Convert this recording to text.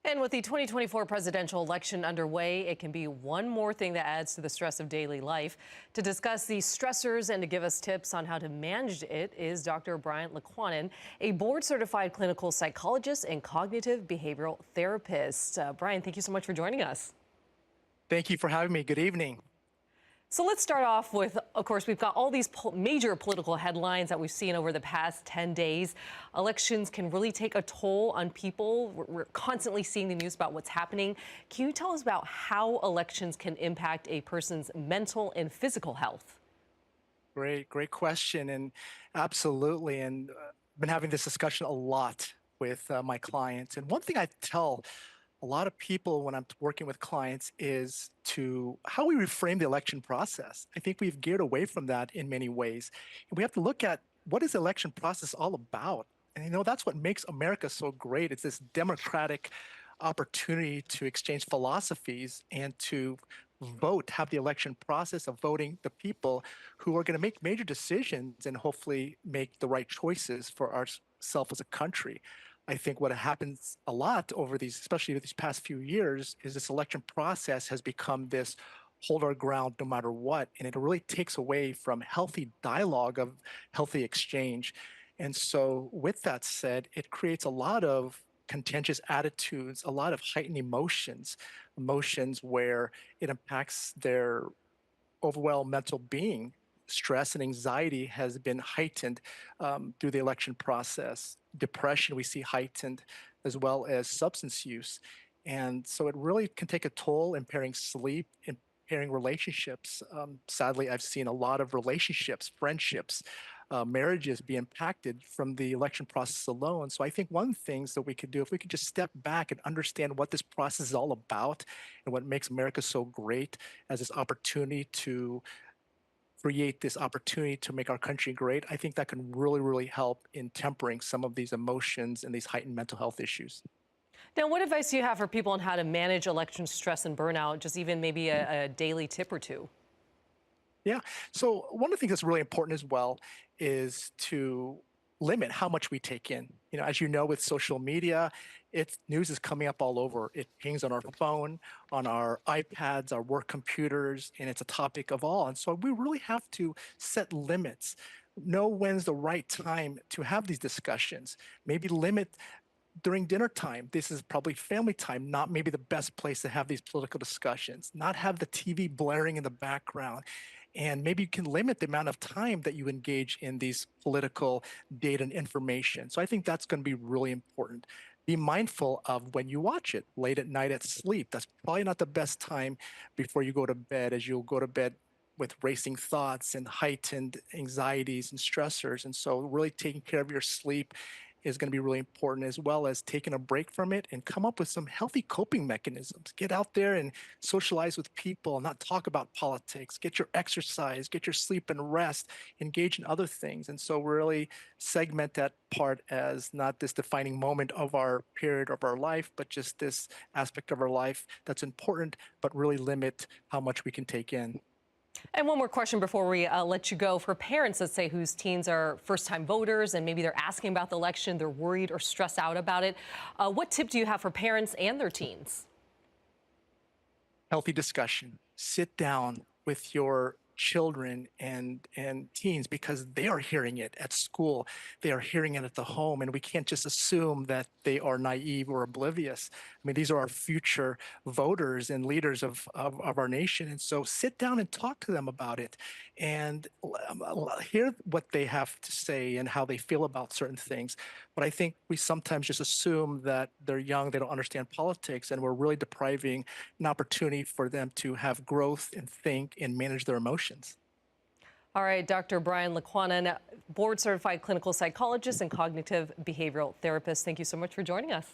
And with the 2024 presidential election underway, it can be one more thing that adds to the stress of daily life. To discuss these stressors and to give us tips on how to manage it is Dr. Bryant Laquanan, a board-certified clinical psychologist and cognitive behavioral therapist. Brian, thank you so much for joining us. Thank you for having me. Good evening. So let's start off with, of course, we've got all these major political headlines that we've seen over the past 10 days. Elections can really take a toll on people. We're constantly seeing the news about what's happening. Can you tell us about how elections can impact a person's mental and physical health? Great question. And absolutely. And been having this discussion a lot with my clients. And one thing I tell a lot of people when I'm working with clients is to how we reframe the election process. I think we've geared away from that in many ways. And we have to look at what is the election process all about? And that's what makes America so great. It's this democratic opportunity to exchange philosophies and to vote, have the election process of voting the people who are going to make major decisions and hopefully make the right choices for ourselves as a country. I think what happens a lot over these, especially these past few years, is this election process has become this hold our ground no matter what. And it really takes away from healthy dialogue of healthy exchange. And so with that said, it creates a lot of contentious attitudes, a lot of heightened emotions where it impacts their overall mental being. Stress and anxiety has been heightened through the election process. Depression we see heightened, as well as substance use. And so it really can take a toll, impairing sleep, impairing relationships. Sadly, I've seen a lot of relationships, friendships, marriages be impacted from the election process alone. So I think one of the things that we could do, if we could just step back and understand what this process is all about and what makes America so great as this opportunity to create this opportunity to make our country great, I think that can really help in tempering some of these emotions and these heightened mental health issues. Now, what advice do you have for people on how to manage election stress and burnout, just even maybe a daily tip or two? Yeah. So one of the things that's really important as well is to limit how much we take in. As you know, with social media, it's news is coming up all over. It pings on our phone, on our iPads, our work computers, and it's a topic of all. And so we really have to set limits. Know when's the right time to have these discussions. Maybe limit during dinner time. This is probably family time, not maybe the best place to have these political discussions. Not have the TV blaring in the background. And maybe you can limit the amount of time that you engage in these political data and information. So I think that's going to be really important. Be mindful of when you watch it late at night at sleep. That's probably not the best time before you go to bed, as you'll go to bed with racing thoughts and heightened anxieties and stressors. And so really taking care of your sleep is going to be really important, as well as taking a break from it and come up with some healthy coping mechanisms. Get out there and socialize with people, not talk about politics. Get your exercise, get your sleep and rest, engage in other things. And so really segment that part as not this defining moment of our period of our life, but just this aspect of our life that's important, but really limit how much we can take in. And one more question before we let you go. For parents, let's say, whose teens are first-time voters and maybe they're asking about the election, they're worried or stressed out about it, what tip do you have for parents and their teens? Healthy discussion. Sit down with your children and teens, because they are hearing it at school, they are hearing it at the home, and we can't just assume that they are naive or oblivious. I mean, these are our future voters and leaders of our nation. And so sit down and talk to them about it and hear what they have to say and how they feel about certain things. But I think we sometimes just assume that they're young, they don't understand politics, and we're really depriving an opportunity for them to have growth and think and manage their emotions. All right, Dr. Brian Laquanan, board-certified clinical psychologist and cognitive behavioral therapist. Thank you so much for joining us.